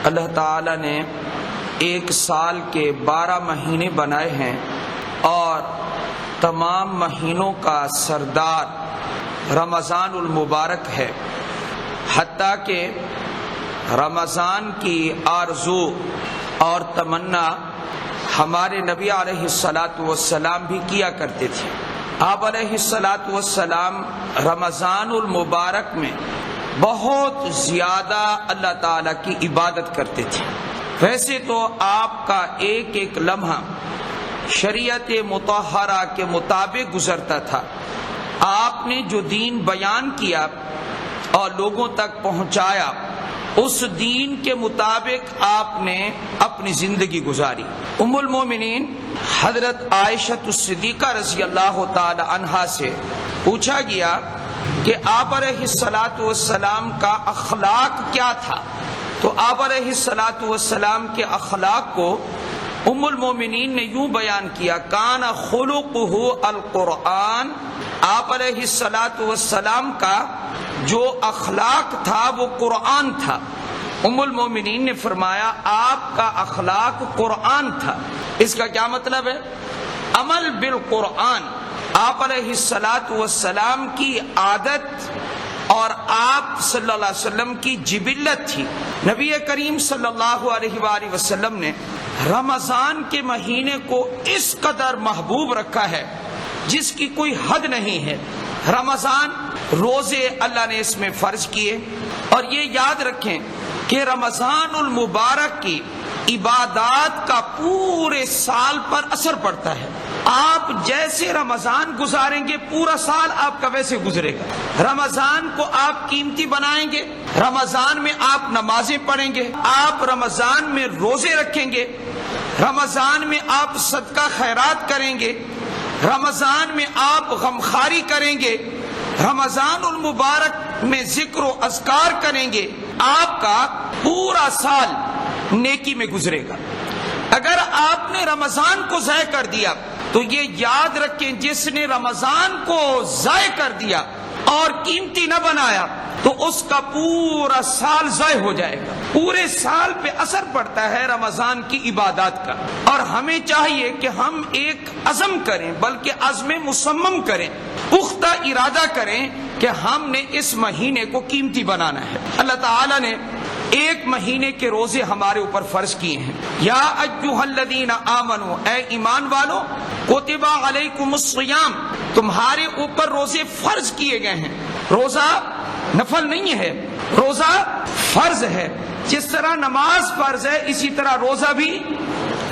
اللہ تعالی نے ایک سال کے 12 مہینے بنائے ہیں اور تمام مہینوں کا سردار رمضان المبارک ہے، حتیٰ کہ رمضان کی آرزو اور تمنا ہمارے نبی علیہ الصلاۃ والسلام بھی کیا کرتے تھے۔ آپ علیہ الصلاۃ والسلام رمضان المبارک میں بہت زیادہ اللہ تعالیٰ کی عبادت کرتے تھے۔ ویسے تو آپ کا ایک ایک لمحہ شریعت مطہرہ کے مطابق گزرتا تھا۔ آپ نے جو دین بیان کیا اور لوگوں تک پہنچایا، اس دین کے مطابق آپ نے اپنی زندگی گزاری۔ ام المومنین حضرت عائشہ صدیقہ رضی اللہ تعالی عنہا سے پوچھا گیا کہ آپ علیہ الصلاۃ والسلام کا اخلاق کیا تھا، تو آپ علیہ الصلاۃ والسلام کے اخلاق کو ام المومنین نے یوں بیان کیا، کان خلقہ القرآن۔ آپ علیہ الصلاۃ والسلام کا جو اخلاق تھا وہ قرآن تھا۔ ام المومنین نے فرمایا آپ کا اخلاق قرآن تھا۔ اس کا کیا مطلب ہے؟ عمل بالقرآن آپ علیہ الصلاۃ والسلام کی عادت اور آپ صلی اللہ علیہ وسلم کی جبلت تھی۔ نبی کریم صلی اللہ علیہ وآلہ وسلم نے رمضان کے مہینے کو اس قدر محبوب رکھا ہے جس کی کوئی حد نہیں ہے۔ رمضان روزے اللہ نے اس میں فرض کیے، اور یہ یاد رکھیں کہ رمضان المبارک کی عبادات کا پورے سال پر اثر پڑتا ہے۔ آپ جیسے رمضان گزاریں گے پورا سال آپ کا ویسے گزرے گا۔ رمضان کو آپ قیمتی بنائیں گے، رمضان میں آپ نمازیں پڑھیں گے، آپ رمضان میں روزے رکھیں گے، رمضان میں آپ صدقہ خیرات کریں گے، رمضان میں آپ غمخواری کریں گے، رمضان المبارک میں ذکر و اذکار کریں گے، آپ کا پورا سال نیکی میں گزرے گا۔ اگر آپ نے رمضان کو ضائع کر دیا تو یہ یاد رکھیں، جس نے رمضان کو ضائع کر دیا اور قیمتی نہ بنایا تو اس کا پورا سال ضائع ہو جائے گا۔ پورے سال پہ اثر پڑتا ہے رمضان کی عبادات کا، اور ہمیں چاہیے کہ ہم ایک عزم کریں، بلکہ عزم مصمم کریں، پختہ ارادہ کریں کہ ہم نے اس مہینے کو قیمتی بنانا ہے۔ اللہ تعالیٰ نے ایک مہینے کے روزے ہمارے اوپر فرض کیے ہیں۔ یا ایھا الذین آمنوا، اے ایمان والو، کتب علیکم الصیام، تمہارے اوپر روزے فرض کیے گئے ہیں۔ روزہ نفل نہیں ہے، روزہ فرض ہے۔ جس طرح نماز فرض ہے اسی طرح روزہ بھی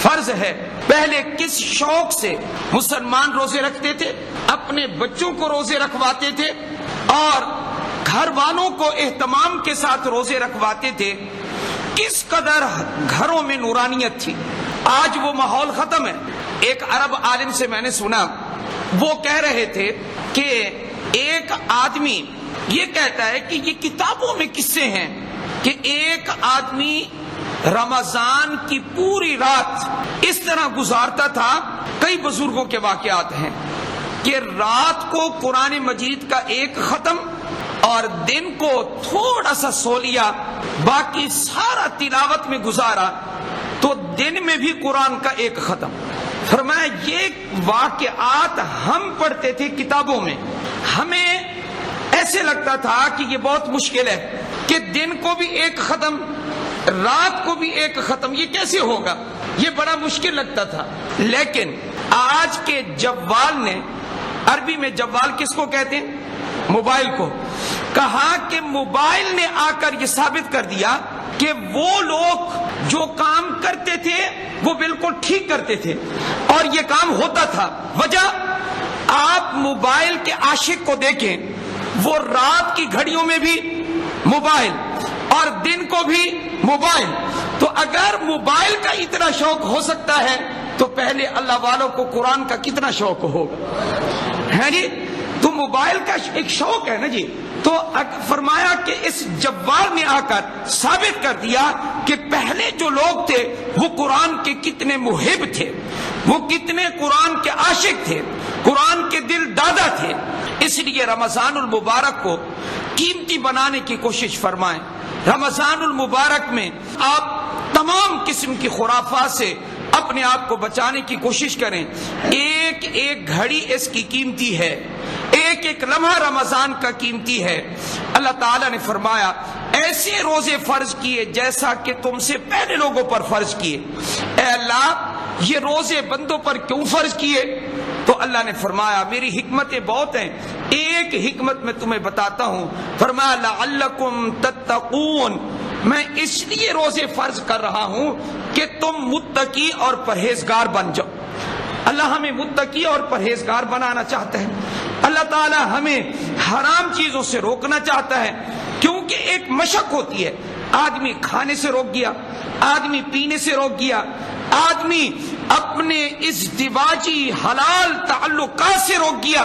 فرض ہے۔ پہلے کس شوق سے مسلمان روزے رکھتے تھے؟ اپنے بچوں کو روزے رکھواتے تھے اور گھر والوں کو اہتمام کے ساتھ روزے رکھواتے تھے۔ کس قدر گھروں میں نورانیت تھی۔ آج وہ ماحول ختم ہے۔ ایک عرب عالم سے میں نے سنا، وہ کہہ رہے تھے کہ ایک آدمی یہ کہتا ہے کہ یہ کتابوں میں قصے ہیں کہ ایک آدمی رمضان کی پوری رات اس طرح گزارتا تھا۔ کئی بزرگوں کے واقعات ہیں کہ رات کو قرآن مجید کا ایک ختم اور دن کو تھوڑا سا سو لیا، باقی سارا تلاوت میں گزارا، تو دن میں بھی قرآن کا ایک ختم۔ فرمایا یہ واقعات ہم پڑھتے تھے کتابوں میں، ہمیں ایسے لگتا تھا کہ یہ بہت مشکل ہے کہ دن کو بھی ایک ختم، رات کو بھی ایک ختم، یہ کیسے ہوگا، یہ بڑا مشکل لگتا تھا۔ لیکن آج کے جوال نے، عربی میں جوال کس کو کہتے ہیں؟ موبائل کو، کہا کہ موبائل نے آ کر یہ ثابت کر دیا کہ وہ لوگ جو کام کرتے تھے وہ بالکل ٹھیک کرتے تھے اور یہ کام ہوتا تھا۔ وجہ، آپ موبائل کے عاشق کو دیکھیں، وہ رات کی گھڑیوں میں بھی موبائل اور دن کو بھی موبائل۔ تو اگر موبائل کا اتنا شوق ہو سکتا ہے تو پہلے اللہ والوں کو قرآن کا کتنا شوق ہوگا، ہے جی؟ تو موبائل کا ایک شوق ہے نا جی۔ تو فرمایا کہ اس جوال نے آ کر ثابت کر دیا کہ پہلے جو لوگ تھے وہ قرآن کے کتنے محب تھے، وہ کتنے قرآن کے عاشق تھے، قرآن کے دل دادا تھے۔ اس لیے رمضان المبارک کو قیمتی بنانے کی کوشش فرمائیں۔ رمضان المبارک میں آپ تمام قسم کی خرافات سے اپنے آپ کو بچانے کی کوشش کریں. ایک ایک گھڑی اس کی قیمتی ہے, ایک ایک لمحہ رمضان کا قیمتی ہے. اللہ تعالیٰ نے فرمایا ایسے روزے فرض کیے جیسا کہ تم سے پہلے لوگوں پر فرض کیے. اے اللہ یہ روزے بندوں پر کیوں فرض کیے؟ تو اللہ نے فرمایا میری حکمتیں بہت ہیں, ایک حکمت میں تمہیں بتاتا ہوں. فرمایا لعلکم تتقون, میں اس لیے روزے فرض کر رہا ہوں کہ تم متقی اور پرہیزگار بن جاؤ. اللہ ہمیں متقی اور پرہیزگار بنانا چاہتا ہے. اللہ تعالی ہمیں حرام چیزوں سے روکنا چاہتا ہے, کیونکہ ایک مشق ہوتی ہے. آدمی کھانے سے روک گیا, آدمی پینے سے روک گیا, آدمی اپنے ازدواجی حلال تعلقات سے روک گیا.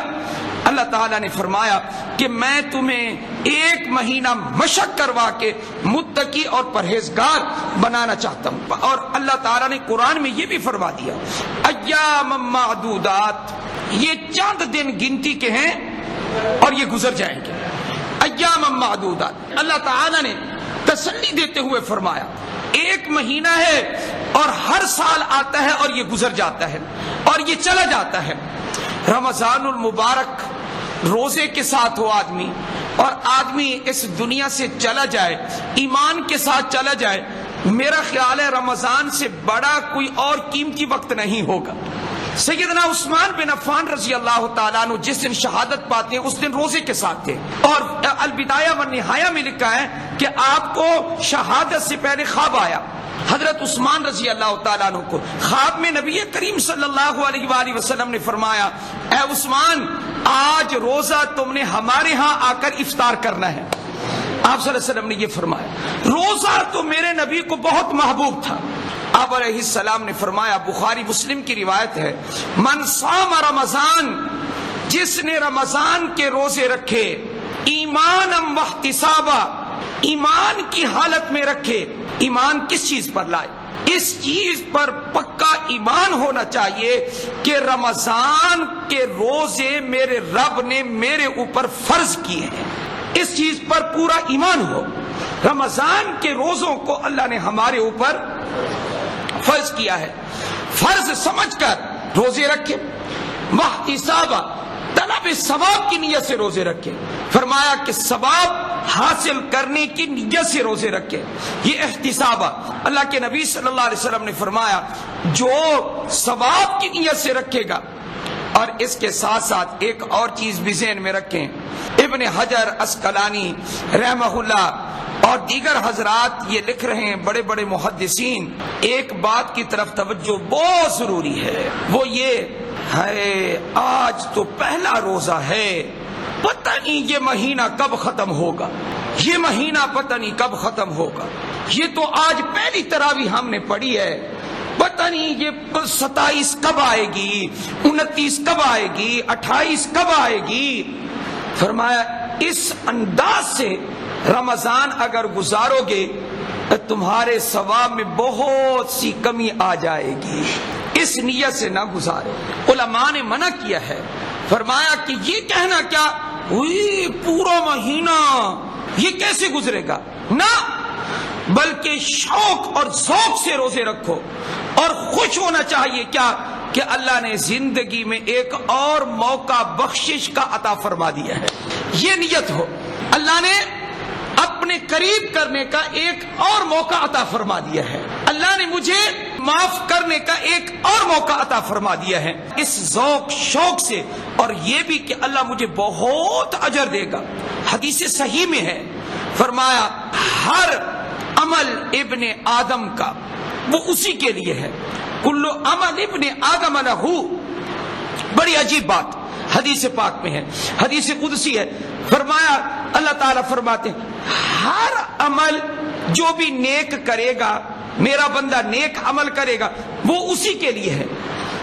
اللہ تعالیٰ نے فرمایا کہ میں تمہیں ایک مہینہ مشق کروا کے متقی اور پرہیزگار بنانا چاہتا ہوں. اور اللہ تعالیٰ نے قرآن میں یہ بھی فرما دیا ایام معدودات, یہ چند دن گنتی کے ہیں اور یہ گزر جائیں گے. ایام معدودات, اللہ تعالیٰ نے تسلی دیتے ہوئے فرمایا ایک مہینہ ہے اور ہر سال آتا ہے اور یہ گزر جاتا ہے اور یہ چلا جاتا ہے. رمضان المبارک روزے کے ساتھ ہو آدمی, اور آدمی اس دنیا سے چلا جائے ایمان کے ساتھ چلا جائے, میرا خیال ہے رمضان سے بڑا کوئی اور قیمتی وقت نہیں ہوگا. سیدنا عثمان بن عفان رضی اللہ تعالیٰ عنہ جس دن شہادت پاتے ہیں اس دن روزے کے ساتھ تھے, اور البدایہ والنہایہ میں لکھا ہے کہ آپ کو شہادت سے پہلے خواب آیا. حضرت عثمان رضی اللہ تعالیٰ عنہ کو خواب میں نبی کریم صلی اللہ علیہ وآلہ وسلم نے فرمایا اے عثمان آج روزہ تم نے ہمارے ہاں آ کر افطار کرنا ہے. آپ صلی اللہ علیہ وسلم نے یہ فرمایا. روزہ تو میرے نبی کو بہت محبوب تھا. آپ علیہ السلام نے فرمایا, بخاری مسلم کی روایت ہے, من صام رمضان, جس نے رمضان کے روزے رکھے, ایمانا واحتسابا, ایمان کی حالت میں رکھے. ایمان کس چیز پر لائے؟ اس چیز پر پکا ایمان ہونا چاہیے کہ رمضان کے روزے میرے رب نے میرے اوپر فرض کیے ہیں. اس چیز پر پورا ایمان ہو. رمضان کے روزوں کو اللہ نے ہمارے اوپر فرض کیا ہے, فرض سمجھ کر روزے رکھے. واحتسابا, طلب ثواب کی نیت سے روزے رکھے. فرمایا کہ ثواب حاصل کرنے کی نیت سے روزے رکھے. یہ احتسابا. اللہ کے نبی صلی اللہ علیہ وسلم نے فرمایا جو ثواب کی نیت سے رکھے گا. اور اس کے ساتھ ساتھ ایک اور چیز بھی ذہن میں رکھیں, ابن حجر عسقلانی رحمہ اللہ اور دیگر حضرات یہ لکھ رہے ہیں, بڑے بڑے محدثین, ایک بات کی طرف توجہ بہت ضروری ہے, وہ یہ ہے آج تو پہلا روزہ ہے, پتہ نہیں یہ مہینہ کب ختم ہوگا, یہ مہینہ پتہ نہیں کب ختم ہوگا. یہ تو آج پہلی تراویح ہم نے پڑھی ہے, پتہ نہیں یہ 27 کب آئے گی, 29 کب آئے گی, 28 کب آئے گی. فرمایا اس انداز سے رمضان اگر گزارو گے تو تمہارے ثواب میں بہت سی کمی آ جائے گی. اس نیت سے نہ گزارو. علماء نے منع کیا ہے, فرمایا کہ یہ کہنا کیا پورا مہینہ یہ کیسے گزرے گا, نہ, بلکہ شوق اور ذوق سے روزے رکھو اور خوش ہونا چاہیے کیا کہ اللہ نے زندگی میں ایک اور موقع بخشش کا عطا فرما دیا ہے. یہ نیت ہو, اللہ نے اپنے قریب کرنے کا ایک اور موقع عطا فرما دیا ہے, اللہ نے مجھے معاف کرنے کا ایک اور موقع عطا فرما دیا ہے. اس ذوق شوق سے, اور یہ بھی کہ اللہ مجھے بہت اجر دے گا. حدیث صحیح میں ہے, فرمایا ہر عمل ابن آدم کا وہ اسی کے لیے ہے, کل عمل ابن آدم لہ. بڑی عجیب بات حدیث پاک میں ہے, حدیث قدسی ہے. فرمایا اللہ تعالیٰ فرماتے ہیں ہر عمل جو بھی نیک کرے گا, میرا بندہ نیک عمل کرے گا, وہ اسی کے لیے ہے.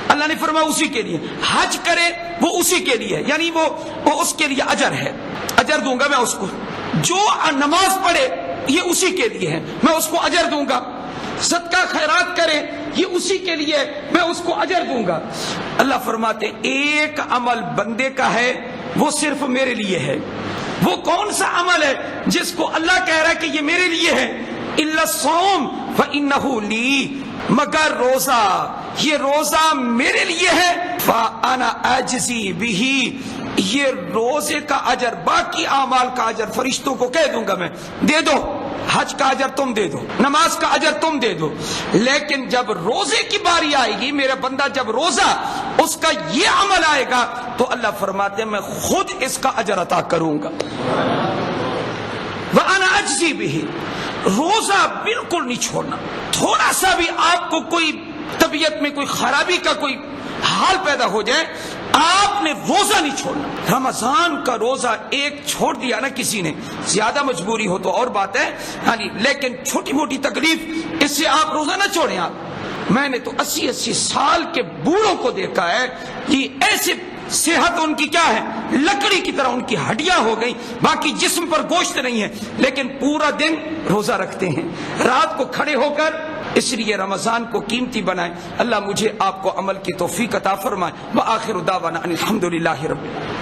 اللہ نے فرمایا اسی کے لیے. حج کرے وہ اسی کے لیے, یعنی وہ اس کے لیے اجر ہے, اجر دوں گا میں اس کو. جو نماز پڑھے یہ اسی کے لیے ہے, میں اس کو اجر دوں گا. صدقہ خیرات کرے یہ اسی کے لیے, میں اس کو اجر دوں گا. اللہ فرماتے ایک عمل بندے کا ہے وہ صرف میرے لیے ہے. وہ کون سا عمل ہے جس کو اللہ کہہ رہا ہے کہ یہ میرے لیے ہے؟ الا الصوم فإنہ لی، مگر روزہ، یہ روزہ میرے لیے ہے، فأنا أجزی بہ، یہ روزے کا اجر، باقی اعمال کا اجر فرشتوں کو کہہ دوں گا میں، دے دو، حج کا اجر تم دے دو، نماز کا اجر تم دے دو، لیکن جب روزے کی باری آئے گی، میرا بندہ جب روزہ اس کا یہ عمل آئے گا تو اللہ فرماتے ہیں میں خود اس کا اجر عطا کروں گا۔ وَأَنَا أَجْزِي بِهِ، روزہ بالکل نہیں چھوڑنا، تھوڑا سا بھی آپ کو کوئی طبیعت میں کوئی خرابی کا کوئی حال پیدا ہو جائے، آپ نے روزہ نہیں چھوڑنا۔ رمضان کا روزہ ایک چھوڑ دیا نا کسی نے، زیادہ مجبوری ہو تو اور بات ہے، ہاں جی، لیکن چھوٹی موٹی تکلیف، اس سے آپ روزہ نہ چھوڑیں۔ آپ، میں نے تو 80 سال کے بوڑھوں کو دیکھا ہے کہ ایسے صحت ان کی کیا ہے، لکڑی کی طرح ان کی ہڈیاں ہو گئی، باقی جسم پر گوشت نہیں ہے، لیکن پورا دن روزہ رکھتے ہیں، رات کو کھڑے ہو کر۔ اس لیے رمضان کو قیمتی بنائیں۔ اللہ مجھے آپ کو عمل کی توفیق عطا فرمائے۔ وآخر دعوانا ان الحمد للہ رب العالمین۔